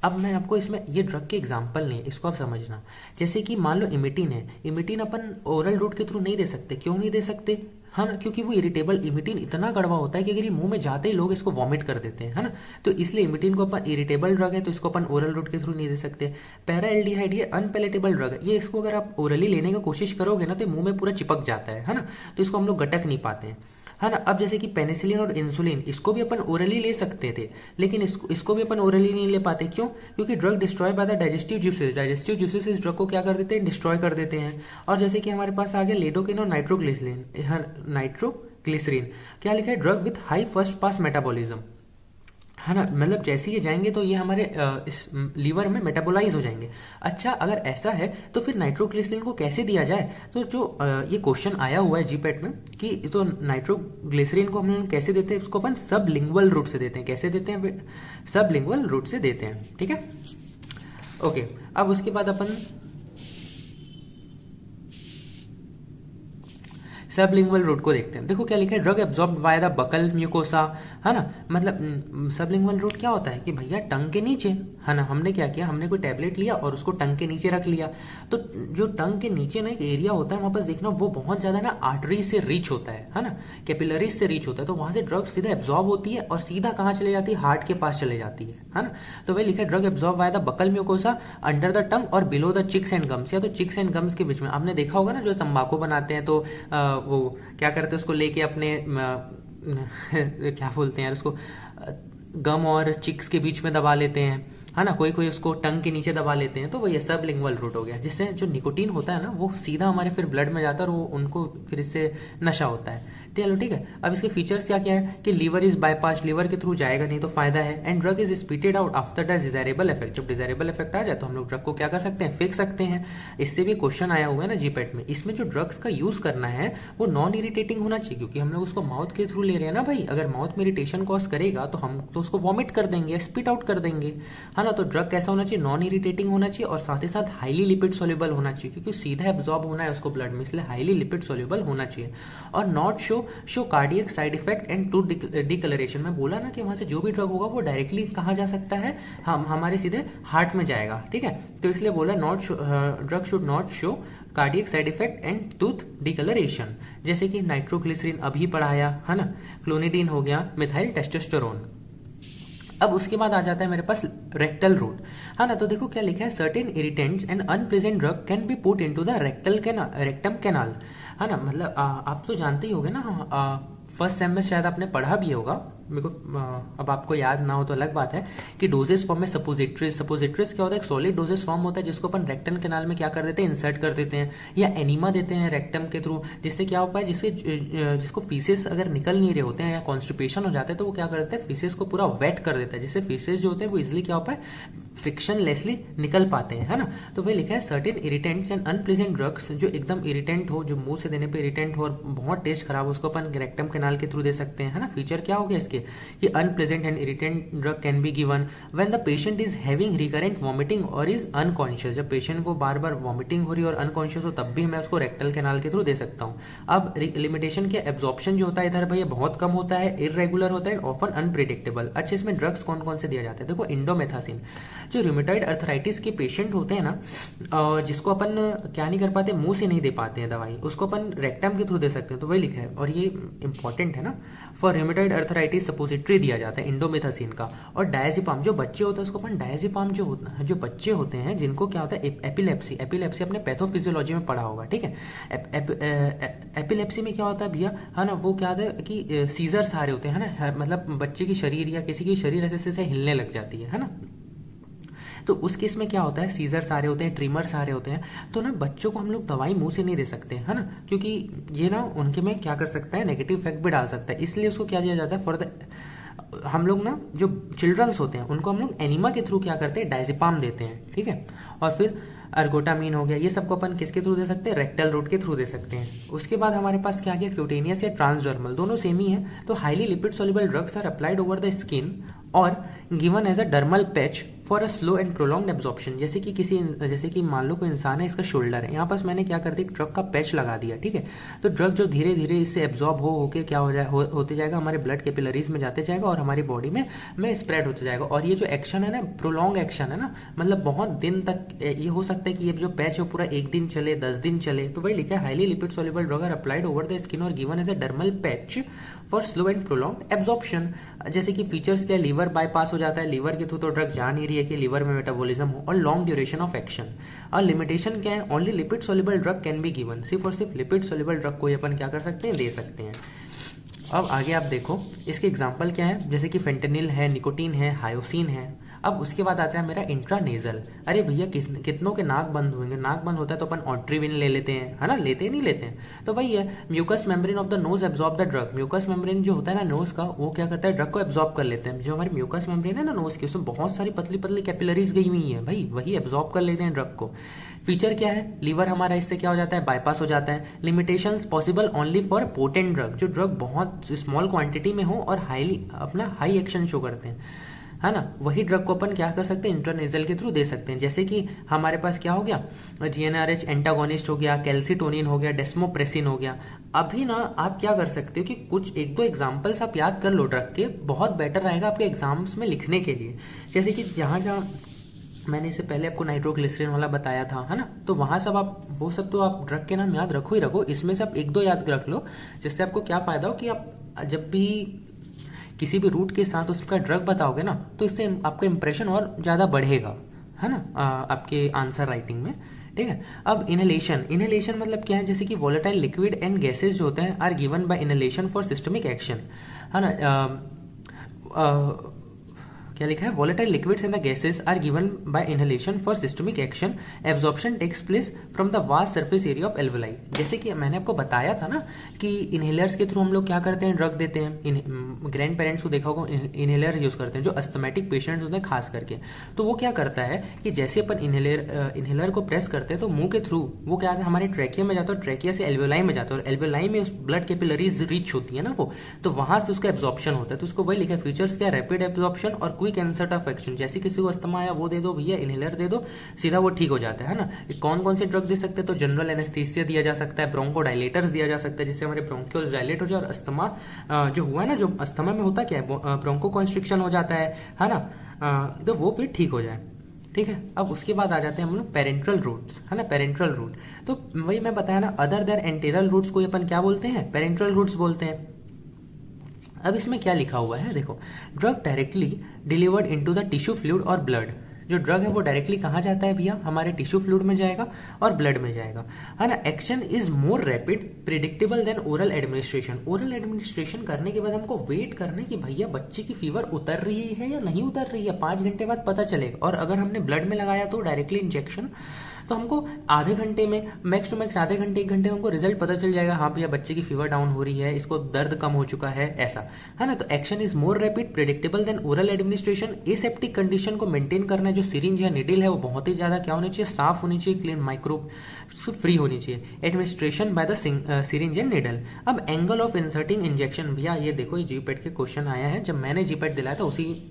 अब मैं आपको इसमें ये ड्रग के एग्जाम्पल नहीं, इसको आप समझना। जैसे कि मान लो इमिटीन है, इमिटीन अपन ओरल रूट के थ्रू नहीं दे सकते। क्यों नहीं दे सकते, हाँ ना, क्योंकि वो इरिटेबल, इमिटीन इतना कड़वा होता है कि अगर ये मुंह में जाते ही लोग इसको वॉमिट कर देते हैं, है ना। तो इसलिए इमिटीन को अपन, इरिटेबल ड्रग है तो इसको अपन ओरल रूट के थ्रू नहीं दे सकते। पैरा एल्डिहाइड ये अनपैलेटेबल ड्रग है, ये इसको अगर आप ओरली लेने की कोशिश करोगे ना तो मुंह में पूरा चिपक जाता है ना। तो इसको हम लोग गटक नहीं पाते हैं, है ना। अब जैसे कि पेनिसिलिन और इंसुलिन, इसको भी अपन ओरली ले सकते थे, लेकिन इसको भी अपन ओरली नहीं ले पाते। क्यों, क्योंकि drug destroy by the digestive juices, digestive juices इस ड्रग को क्या कर देते हैं, डिस्ट्रॉय कर देते हैं। और जैसे कि हमारे पास आ गया लेडोकेन और नाइट्रोग्लिसरीन, नाइट्रोग्लिसरीन क्या लिखा है, drug with high first pass metabolism, है ना। मतलब जैसे ये जाएंगे तो ये हमारे इस लीवर में मेटाबोलाइज हो जाएंगे। अच्छा, अगर ऐसा है तो फिर नाइट्रोग्लिसरीन को कैसे दिया जाए, तो जो ये क्वेश्चन आया हुआ है जीपेट में कि तो नाइट्रोग्लिसरीन को हम कैसे देते हैं, उसको अपन सबलिंगुअल रूट से देते हैं। कैसे देते हैं, सबलिंगुअल रूट से देते हैं, ठीक है। ओके, अब उसके बाद अपन सबलिंगुअल रूट को देखते हैं। देखो क्या लिखा है, drug absorb via the buccal mucosa, है ना। मतलब सबलिंगुअल रूट क्या होता है कि भैया टंग के नीचे, है ना, हमने क्या किया, हमने कोई टैबलेट लिया और उसको टंग के नीचे रख लिया। तो जो टंग के नीचे ना एक एरिया होता है, वहां पर देखना वो बहुत ज्यादा ना आर्टरी से रीच होता है ना, कैपिलरीज से रीच होता है। तो वहां से ड्रग सीधा एब्जॉर्ब होती है और सीधा कहाँ चले जाती है, हार्ट के पास चले जाती है ना। तो वही लिखा है, drug absorb via the buccal mucosa under the tongue और below the cheeks and gums, या तो चिक्स एंड गम्स के बीच में। आपने देखा होगा ना, जो तंबाकू बनाते हैं तो वो क्या करते हैं, उसको लेके अपने क्या बोलते हैं यार उसको, गम और चिक्स के बीच में दबा लेते हैं, है ना। कोई उसको टंग के नीचे दबा लेते हैं। तो वो ये सबलिंगुअल रूट हो गया, जिससे जो निकोटीन होता है ना वो सीधा हमारे फिर ब्लड में जाता है और वो उनको फिर इससे नशा होता है। चलो ठीक है। अब इसके फीचर्स क्या क्या है कि लीवर इज बाईपास, लीवर के थ्रू जाएगा नहीं तो फायदा है। And drug is spitted out after the desirable effect. जब डिजायरेबल इफेक्ट आ जाए तो हम लोग ड्रग को क्या कर सकते हैं, फेंक सकते हैं। इससे भी क्वेश्चन आया हुआ है ना जीपेट में। इसमें जो ड्रग्स का यूज करना है वो नॉन इरिटेटिंग होना चाहिए, क्योंकि हम लोग उसको माउथ के थ्रू ले रहे हैं ना भाई। अगर माउथ में इरिटेशन कॉज करेगा तो हम तो उसको वॉमिट कर देंगे, स्पिट आउट कर देंगे, है ना। तो ड्रग कैसा होना चाहिए, नॉन इरिटेटिंग होना चाहिए और साथ ही साथ हाईली लिपिड सोल्यूबल होना चाहिए, क्योंकि सीधा एब्जॉर्ब होना है उसको ब्लड में, इसलिए हाईली लिपिड सोल्यूबल होना चाहिए। और not show cardiac side effect and to declaration. मैं बोला ना कि वहां से जो भी ड्रग होगा वो डायरेक्टली कहाँ जा सकता है, हम हमारे सीधे हार्ट में जाएगा, ठीक है। तो इसलिए बोला drug should not show cardiac side effect and to declaration. जैसे कि नाइट्रोग्लिसरीन अभी पढ़ाया है ना, क्लोनिडीन हो गया, मिथाइल टेस्टोस्टेरोन। अब उसके बाद आ जाता है मेरे पास रेक्टल रूट, है ना। तो देखो क्या लिखा है, certain irritants and unpleasant drug can be put into the rectum canal, है ना। मतलब आप तो जानते ही होगे ना, फर्स्ट सेम में शायद आपने पढ़ा भी होगा, मेरे को अब आपको याद ना हो तो अलग बात है, कि डोजेस फॉर्म में सपोजिट्रीज क्या होता है, एक सॉलिड डोजेस फॉर्म होता है जिसको अपन रेक्टम कैनाल में क्या कर देते हैं, इंसर्ट कर देते हैं, या एनिमा देते हैं रेक्टम के थ्रू। जिससे क्या होता है, जिसको फीसेस अगर निकल नहीं रहे होते हैं या कॉन्स्टिपेशन हो जाता है तो वो क्या कर देता है, फीसेस को पूरा वेट कर देता है, जिससे फीसेस जो होते हैं वो इजिली क्या होता है, फ्रिक्शन लेसली निकल पाते हैं, है ना। तो वही लिखा है, certain irritants and unpleasant drugs, जो एकदम इरिटेंट हो, जो मुंह से देने पे इरिटेंट हो और बहुत टेस्ट खराब हो, उसको अपन रेक्टम कैनाल के थ्रू दे सकते हैं, है ना। फीचर क्या हो गया इसके, कि unpleasant and irritant drug can be given when the patient is having recurrent vomiting और इज अनकॉन्शियस। जब पेशेंट को बार बार वॉमिटिंग हो रही है और अनकॉन्शियस हो तब भी मैं उसको रेक्टल कैनाल के थ्रू दे सकता हूँ। अब लिमिटेशन के एब्जॉर्प्शन जो होता है इधर भैया बहुत कम होता है, इरेगुलर होता है, ऑफन अनप्रिडिक्टेबल। अच्छा, इसमें ड्रग्स कौन कौन से दिया जाता है, देखो इंडोमेथासिन, जो रूमेटॉइड अर्थराइटिस के पेशेंट होते हैं ना, जिसको अपन क्या नहीं कर पाते, मुंह से नहीं दे पाते हैं दवाई, उसको अपन रेक्टम के थ्रू दे सकते हैं, तो वही लिखा है। और ये इंपॉर्टेंट है ना, फॉर रूमेटॉइड अर्थराइटिस सपोजिटरी दिया जाता है इंडोमेथासिन का। और डायजिपाम जो बच्चे होते हैं उसको अपन डायजिपाम जो होता है, जो बच्चे होते हैं जिनको क्या होता है एपिलेप्सी, एपिलेप्सी अपने पैथोफिजियोलॉजी में पढ़ा होगा, ठीक है। एपिलेप्सी में क्या होता है भैया, है ना, वो क्या होता है कि सीजर्स आ रहे होते हैं ना, मतलब बच्चे की शरीर या किसी की शरीर ऐसे ऐसे हिलने लग जाती है ना। तो उस केस में क्या होता है, सीजर्स आ रहे होते हैं, ट्रिमर्स आ रहे होते हैं, तो ना बच्चों को हम लोग दवाई मुंह से नहीं दे सकते, है ना, क्योंकि ये ना उनके में क्या कर सकता है, नेगेटिव इफेक्ट भी डाल सकता है। इसलिए उसको क्या दिया जाता है, फॉर द हम लोग ना जो चिल्ड्रंस होते हैं उनको हम लोग एनिमा के थ्रू क्या करते हैं, डायजिपाम देते हैं, ठीक है। और फिर अर्गोटामीन हो गया, ये सबको अपन किसके थ्रू दे सकते हैं, रेक्टल रूट के थ्रू दे सकते हैं। उसके बाद हमारे पास क्या गया, क्यूटेनियस या ट्रांसडर्मल, दोनों सेम ही है। तो highly lipid soluble drugs are applied over the skin और given as a dermal patch for a slow and prolonged absorption. जैसे कि मान लो कोई इंसान है, इसका शोल्डर है, यहाँ पास मैंने क्या कर दिया, ड्रग का पैच लगा दिया, ठीक है। तो ड्रग जो धीरे धीरे इससे एब्जॉर्ब होके क्या होते जाएगा, हमारे ब्लड कैपिलरीज में जाते जाएगा और हमारी बॉडी में स्प्रेड होते जाएगा। और ये जो एक्शन है ना, प्रोलॉन्ग एक्शन है ना, मतलब बहुत दिन तक ये हो सकता है कि ये जो पैच है पूरा 1 दिन चले, 10 दिन चले। तो वही लिखा है, highly lipid soluble drug are applied over the skin और given as a dermal patch for slow and prolong absorption. जैसे कि फीचर्स क्या, लीवर बाईपास हो जाता है, लीवर के थ्रू तो ड्रग जा नहीं रही है कि लीवर में मेटाबॉलिज्म हो, और लॉन्ग ड्यूरेशन ऑफ एक्शन। और लिमिटेशन क्या है, only lipid soluble drug can be given, सिर्फ और सिर्फ लिपिड सॉल्युबल ड्रग को अपन क्या कर सकते हैं, दे सकते हैं। अब आगे आप देखो इसके एग्जाम्पल क्या है, जैसे कि फेंटेनिल है, निकोटीन है, हायोसिन है। अब उसके बाद आता है मेरा इंट्रानेजल। अरे भैया कितनों के नाक बंद होंगे, नाक बंद होता है तो अपन ऑट्रिविन ले लेते हैं, है ना, लेते नहीं लेते हैं, तो वही है, mucus membrane of the nose absorb the drug. Mucus membrane जो होता है ना नोज का, वो क्या करता है, ड्रग को एब्जॉर्ब कर लेते हैं। जो हमारी म्यूकस मेम्ब्रेन है ना नोज की, उसमें बहुत सारी पतली पतली कैपिलरीज गई हुई है भाई, वही एब्जॉर्ब कर लेते हैं ड्रग को। फीचर क्या है, लीवर हमारा इससे क्या हो जाता है, बाईपास हो जाता है। Limitations possible only for potent drug, जो ड्रग बहुत स्मॉल क्वांटिटी में हो और हाई एक्शन शो करते हैं, है ना, वही ड्रग को अपन क्या कर सकते हैं, इंट्रानेजल के थ्रू दे सकते हैं। जैसे कि हमारे पास क्या हो गया, जीएनआरएच एंटागोनिस्ट हो गया, कैल्सिटोनिन हो गया, डेस्मोप्रेसिन हो गया। अभी ना आप क्या कर सकते हो कि कुछ 1-2 एग्जाम्पल्स आप याद कर लो ड्रग के, बहुत बेटर रहेगा आपके एग्जाम्स में लिखने के लिए। जैसे कि जहाँ जहाँ मैंने इससे पहले आपको नाइट्रोग्लिसरीन वाला बताया था, है ना, तो वहां सब आप वो सब तो आप ड्रग के नाम याद रखो ही रखो, इसमें से आप 1-2 याद रख लो, जिससे आपको क्या फायदा हो कि आप जब भी किसी भी रूट के साथ उसका ड्रग बताओगे ना, तो इससे आपका इंप्रेशन और ज़्यादा बढ़ेगा, है ना, आपके आंसर राइटिंग में, ठीक है। अब इनहेलेशन मतलब क्या है, जैसे कि वोलेटाइल लिक्विड एंड गैसेज जो होते हैं are given by inhalation for systemic action, है ना। क्या लिखा है, volatile liquids and the gases are given by inhalation for systemic action, absorption takes place from the vast surface area of alveoli. जैसे कि मैंने आपको बताया था ना कि इनहेलर्स के थ्रू हम लोग क्या करते हैं, ड्रग देते हैं। ग्रैंड पेरेंट्स को देखा होगा इनहेलर यूज करते हैं, जो अस्थमेटिक पेशेंट्स होते हैं खास करके। तो वो क्या करता है कि जैसे अपन इनहेलर को प्रेस करते हैं तो मुंह के थ्रू वो क्या है, हमारे ट्रैकिया में जाता है, ट्रैकिया से एल्वेलाई में जाता है, और एल्वेलाई में उस ब्लड कैपिलरीज रीच होती है ना वो, तो वहां से उसका एब्जॉर्प्शन होता है। तो उसको वही लिखा है, फीचर्स क्या, रैपिड एब्जॉर्प्शन और क्विक एनसेट ऑफ एक्शन। जैसे किसी को अस्थमा आया, वो दे दो भैया, इनहेलर दे दो, सीधा वो ठीक हो जाता है ना। कौन कौन से ड्रग दे सकते हैं, तो जनरल एनेस्थीसिया दिया जा सकता है, ब्रोंकोडाइलेटर्स दिया जा सकता है, जिससे हमारे ब्रोंक्यूल्स डायलेट हो जाए, और अस्थमा जो हुआ है ना, जो अस्थमा में होता क्या है, ब्रोंको कॉन्स्ट्रिक्शन हो जाता है ना, तो वो फिर ठीक हो जाए, ठीक है। अब उसके बाद आ जाते हैं हम लोग पेरेंट्रल रूट्स, है ना, पेरेंट्रल रूट। तो वही मैं बताया ना, अदर देन एंटीरियल रूट्स को अपन क्या बोलते हैं, पेरेंट्रल रूट्स बोलते हैं। अब इसमें क्या लिखा हुआ है देखो, drug directly delivered into the tissue fluid और ब्लड। जो ड्रग है वो डायरेक्टली कहाँ जाता है भैया, हमारे टिश्यू फ्लूइड में जाएगा और ब्लड में जाएगा, है ना। Action is more rapid predictable than oral administration. Oral administration करने के बाद हमको वेट करना है कि भैया बच्चे की फीवर उतर रही है या नहीं उतर रही है, 5 घंटे बाद पता चलेगा। और अगर हमने ब्लड में लगाया तो डायरेक्टली इंजेक्शन, तो हमको आधे घंटे में, मैक्स टू मैक्स आधे घंटे 1 घंटे में हमको रिजल्ट पता चल जाएगा, हाँ भैया बच्चे की फीवर डाउन हो रही है, इसको दर्द कम हो चुका है, ऐसा, है ना। तो action is more rapid predictable than oral administration. Aseptic condition को मेंटेन करना है, जो सिरिंज या निडिल है वो बहुत ही ज्यादा क्या होनी चाहिए, साफ होनी चाहिए, क्लीन माइक्रोब फ्री होनी चाहिए। Administration by the syringe and needle. अब एंगल ऑफ इंसर्टिंग इंजेक्शन, भैया ये देखो, ये जीपेट के क्वेश्चन आया है, जब मैंने जीपेट दिलाया था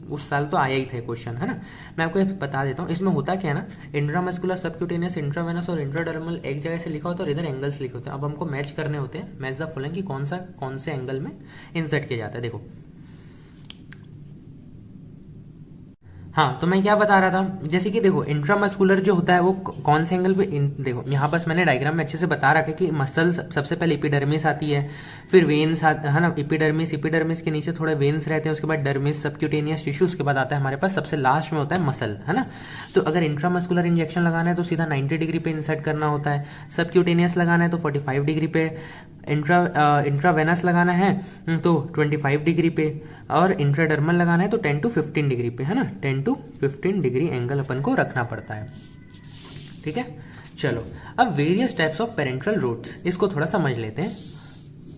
उस साल तो आया ही था क्वेश्चन, है ना। मैं आपको बता देता हूँ, इसमें होता क्या है ना, इंट्रामस्कुलर, सबक्यूटेनियस, इंट्रावेनस और इंट्राडर्मल एक जगह से लिखा होता है और इधर एंगल्स लिखे होते हैं। अब हमको मैच करने होते हैं, मैच द फॉलोइंग, कि कौन से एंगल में इंसर्ट किया जाता है। देखो हाँ, तो मैं क्या बता रहा था, जैसे कि देखो इंट्रामस्कुलर जो होता है वो कौन से एंगल पे देखो यहाँ बस मैंने डायग्राम में अच्छे से बता रखा है कि मसल सबसे पहले एपिडर्मिस आती है, फिर वेन्स है ना, एपिडर्मिस के नीचे थोड़े वेन्स रहते हैं, उसके बाद डर्मिस सबक्यूटेनियस टिश्यू, उसके बाद आता है हमारे पास सबसे लास्ट में होता है मसल, है ना। तो अगर इंट्रामस्कुलर इंजेक्शन लगाना है तो सीधा 90 डिग्री पे इंसर्ट करना होता है, सबक्यूटेनियस लगाना है तो 45 डिग्री पे, इंट्रावेनस लगाना है तो 25 डिग्री पे, और इंट्राडर्मल लगाना है तो 10 to 15 डिग्री पे, है ना। 10 to 15 डिग्री एंगल अपन को रखना पड़ता है, ठीक है। चलो अब various types of parenteral routes, इसको थोड़ा समझ लेते हैं,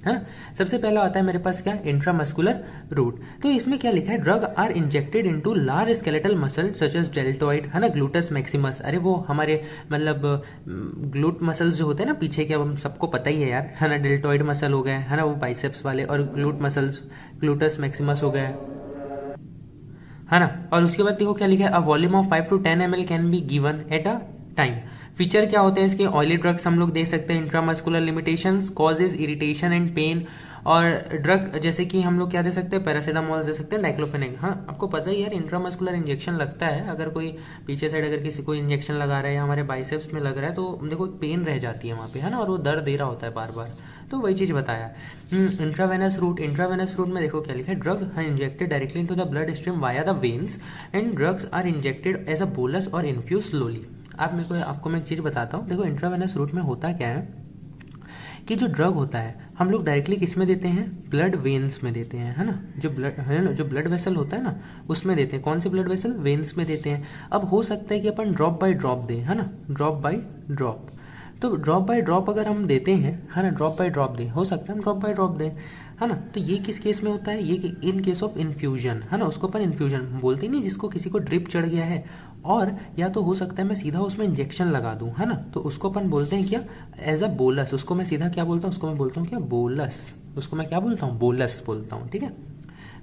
है ना। सबसे पहला आता है मेरे पास क्या, इंट्रामस्कुलर रूट। तो इसमें क्या लिखा है, drug are injected into large skeletal muscle such as deltoid, है ना, ग्लूटस मैक्सिमस, अरे वो हमारे मतलब ग्लूट मसल्स जो होते हैं ना पीछे के, अब हम सबको पता ही है यार, है ना, डेल्टॉइड मसल हो गए, है ना, वो बाइसेप्स वाले, और ग्लूट मसल्स ग्लूटस मैक्सिमस हो गए, है ना। और उसके बाद देखो क्या लिखा है, a volume of 5 to 10 ml can be given at a time. Feature क्या होते हैं इसके, ऑयली ड्रग्स हम लोग दे सकते हैं, intramuscular limitations, causes irritation and pain, और ड्रग जैसे कि हम लोग क्या दे सकते हैं, पैरासीटामोल दे सकते हैं, डाइक्लोफेनेक। हाँ, आपको पता ही यार इंट्रामस्कुलर इंजेक्शन लगता है, अगर कोई पीछे साइड अगर किसी को इंजेक्शन लगा रहा है या हमारे बाइसेप्स में लग रहा है तो देखो पेन रह जाती है वहाँ पे, है ना, और वो दर्द दे रहा होता है बार बार, तो वही चीज़ बताया। इंट्रावेनस रूट में देखो क्या लिखा है, ड्रग है injected directly into the blood stream via the veins and drugs are injected as a bolus or infuse slowly. आपको मैं एक चीज़ बताता हूँ, देखो इंट्रावेनस रूट में होता क्या है कि जो ड्रग होता है हम लोग डायरेक्टली किस में देते हैं, ब्लड वेन्स में देते हैं, है ना, जो ब्लड है ना, जो ब्लड वेसल होता है ना उसमें देते हैं। कौन से ब्लड वेसल, वेन्स में देते हैं। अब हो सकता है कि अपन ड्रॉप बाय ड्रॉप दें, है ना, ड्रॉप बाय ड्रॉप। तो ड्रॉप बाय ड्रॉप अगर हम देते हैं, है ना, ड्रॉप बाय ड्रॉप दें, हो सकता है हम ड्रॉप बाय ड्रॉप दें, है ना। तो ये किस केस में होता है, ये इन केस ऑफ इन्फ्यूजन, है ना, उसको अपन इन्फ्यूजन बोलते नहीं, जिसको किसी को ड्रिप चढ़ गया है, और या तो हो सकता है मैं सीधा उसमें इंजेक्शन लगा दूं, है ना, तो उसको अपन बोलते हैं क्या, एज अ बोलस। उसको मैं सीधा क्या बोलता हूँ, उसको मैं बोलता हूँ क्या, बोलस। उसको मैं क्या बोलता हूँ, बोलस बोलता हूँ, ठीक है।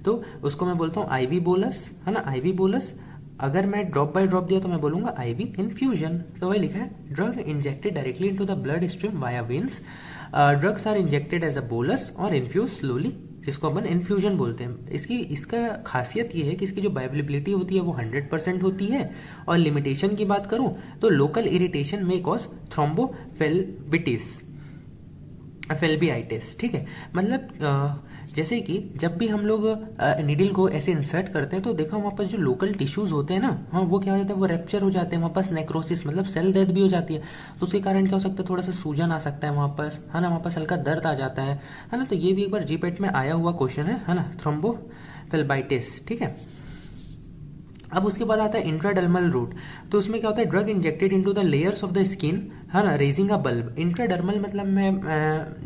तो उसको मैं बोलता हूँ आईवी बोलस, है ना, आईवी बोलस। अगर मैं ड्रॉप बाय ड्रॉप दिया तो मैं बोलूंगा आईवी इन्फ्यूजन। तो वही लिखा है, drug injected directly into the blood stream via veins, drugs are injected as a bolus or infuse slowly, जिसको अपन इन्फ्यूजन बोलते हैं। इसका खासियत ये है कि इसकी जो बायोअवेलेबिलिटी होती है वो 100% होती है, और लिमिटेशन की बात करूं तो लोकल इरिटेशन में कॉज थ्रोम्बोफेल्बियाइटिस, ठीक है। मतलब जैसे कि जब भी हम लोग नीडल को ऐसे इंसर्ट करते हैं तो देखो वहाँ पर जो लोकल टिश्यूज होते हैं ना, हाँ, वो क्या हो जाता है, वो रेप्चर हो जाते हैं, वहाँ पास नेक्रोसिस मतलब सेल डेथ भी हो जाती है। तो उसके कारण क्या हो सकता है, थोड़ा सा सूजन आ सकता है वहाँ पास, है ना, वहाँ पास हल्का दर्द आ जाता है ना। तो ये भी एक बार जीपेट में आया हुआ क्वेश्चन है ना, थ्रोम्बोफेल्बाइटिस, ठीक है। अब उसके बाद आता है इंट्राडर्मल रूट। तो उसमें क्या होता है, drug injected into the layers of the skin, है ना, रेजिंग अ बल्ब। इंट्राडर्मल मतलब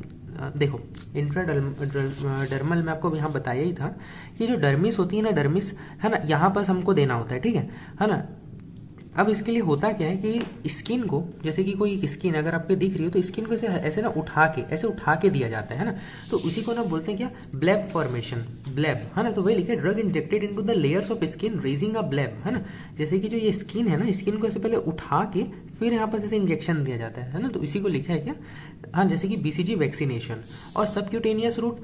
देखो इंट्राडर्मल में आपको यहाँ बताया ही था कि जो डर्मिस होती है ना, डर्मिस, है ना, यहाँ पर हमको देना होता है, ठीक है ना। अब इसके लिए होता क्या है कि स्किन को, जैसे कि कोई स्किन अगर आपके दिख रही हो तो स्किन को ऐसे ना ऐसे उठा के दिया जाता है ना, तो उसी को ना बोलते हैं क्या, ब्लेब फॉर्मेशन, ब्लेब, है ना। तो वही लिखे, drug injected into the layers of skin raising a bleb, है ना। जैसे कि जो ये स्किन है ना, स्किन को ऐसे पहले उठा के फिर यहाँ पर ऐसे इंजेक्शन दिया जाता है ना, तो इसी को लिखा है क्या, हाँ, जैसे कि BCG वैक्सीनेशन। और सबक्यूटेनियस रूट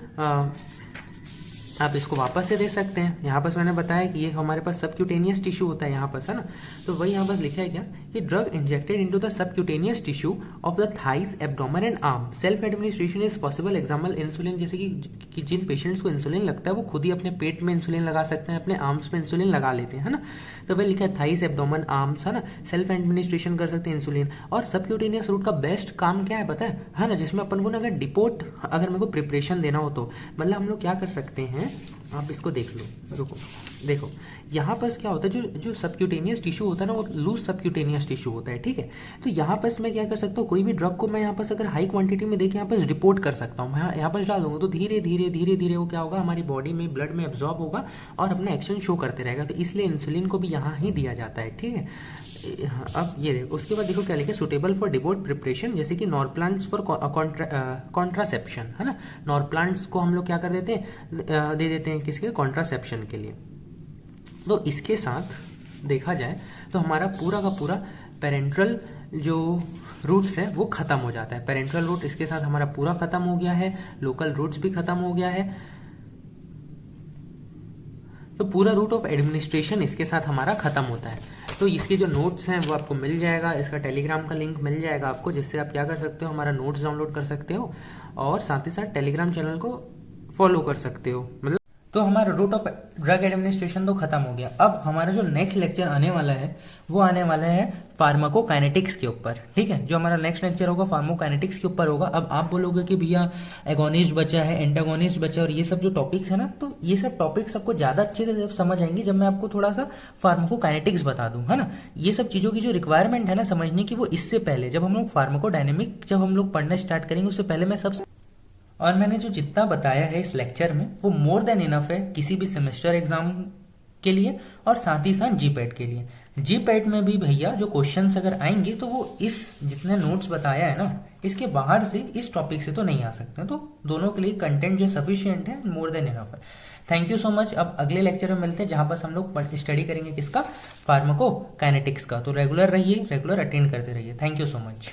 आप इसको वापस से दे सकते हैं। यहाँ पर मैंने बताया कि ये हमारे पास सबक्यूटेनियस टिश्यू होता है यहाँ पर, है ना। तो वही यहाँ पर लिखा है क्या कि drug injected into the subcutaneous tissue of the thighs, abdomen and arm. Self administration is possible. Example insulin, जैसे कि जिन पेशेंट्स को इंसुलिन लगता है वो खुद ही अपने पेट में इंसुलिन लगा सकते हैं, अपने आर्म्स में इंसुलिन लगा लेते हैं, है ना। तो वही लिखा है थाइस, एब्डोमेन, आर्म्स, है ना, सेल्फ एडमिनिस्ट्रेशन कर सकते हैं इंसुलिन। और सबक्यूटेनियस रूट का बेस्ट काम क्या है पता है ना, जिसमें अपन को ना अगर डिपोट, अगर मेरे को प्रिपरेशन देना हो तो मतलब हम लोग क्या कर सकते हैं, आप इसको देख लो, रुको, देखो यहाँ पर क्या होता है, जो सबक्यूटेनियस टिश्यू होता है ना, वो लूज सबक्यूटेनियस टिश्यू होता है, ठीक है। तो यहाँ पर मैं क्या कर सकता हूँ, कोई भी ड्रग को मैं यहाँ पर अगर हाई क्वांटिटी में देखे यहाँ पर रिपोर्ट कर सकता हूँ, मैं यहाँ पर डाल दूंगा तो धीरे धीरे वो क्या होगा, हमारी बॉडी में, ब्लड में एब्जॉर्ब होगा और अपना एक्शन शो करते रहेगा। तो इसलिए इंसुलिन को भी यहाँ ही दिया जाता है, ठीक है। अब ये देखो, उसके बाद देखो क्या लिखा है, सुटेबल फॉर डिपोट प्रिपरेशन, जैसे कि नॉरप्लांट्स फॉर कॉन्ट्रासेप्शन, है ना। नॉरप्लांट्स को हम लोग क्या कर देते हैं, दे देते हैं किसके, कॉन्ट्रासेप्शन के लिए। तो इसके साथ देखा जाए तो हमारा पूरा का पूरा पेरेंट्रल जो रूट्स है वो खत्म हो जाता है। पेरेंट्रल रूट इसके साथ हमारा पूरा खत्म हो गया है, लोकल रूट्स भी खत्म हो गया है। तो पूरा रूट ऑफ एडमिनिस्ट्रेशन इसके साथ हमारा खत्म होता है। तो इसके जो नोट्स हैं वो आपको मिल जाएगा, इसका टेलीग्राम का लिंक मिल जाएगा आपको, जिससे आप क्या कर सकते हो, हमारा नोट्स डाउनलोड कर सकते हो और साथ ही साथ टेलीग्राम चैनल को फॉलो कर सकते हो। मतलब तो हमारा रूट ऑफ ड्रग एडमिनिस्ट्रेशन तो खत्म हो गया। अब हमारा जो नेक्स्ट लेक्चर आने वाला है वो आने वाला है फार्माकोकाइनेटिक्स के ऊपर, ठीक है। जो हमारा नेक्स्ट लेक्चर होगा फार्माकोकाइनेटिक्स के ऊपर होगा। अब आप बोलोगे कि भैया एगोनिस्ट बचा है, एंटागोनिस्ट बचा है और ये सब जो टॉपिक्स है ना, तो ये सब टॉपिक्स आपको ज़्यादा अच्छे से जब समझ आएंगे जब मैं आपको थोड़ा सा फार्माकोकाइनेटिक्स बता दूँ, है ना। ये सब चीज़ों की जो रिक्वायरमेंट है ना समझने की, वो इससे पहले जब हम लोग फार्माकोडायनेमिक जब हम लोग पढ़ना स्टार्ट करेंगे उससे पहले मैं सब, और मैंने जो जितना बताया है इस लेक्चर में वो मोर देन इनफ है किसी भी सेमेस्टर एग्जाम के लिए और साथ ही साथ जीपैट के लिए। जीपैट में भी भैया जो क्वेश्चंस अगर आएंगे तो वो इस जितने नोट्स बताया है ना इसके बाहर से, इस टॉपिक से तो नहीं आ सकते। तो दोनों के लिए कंटेंट जो सफिशिएंट है, मोर देन इनफ है। Thank you so much. अब अगले लेक्चर में मिलते हैं जहां बस हम लोग स्टडी करेंगे किसका, फार्माकोकाइनेटिक्स का। तो रेगुलर रहिए, रेगुलर अटेंड करते रहिए। Thank you so much.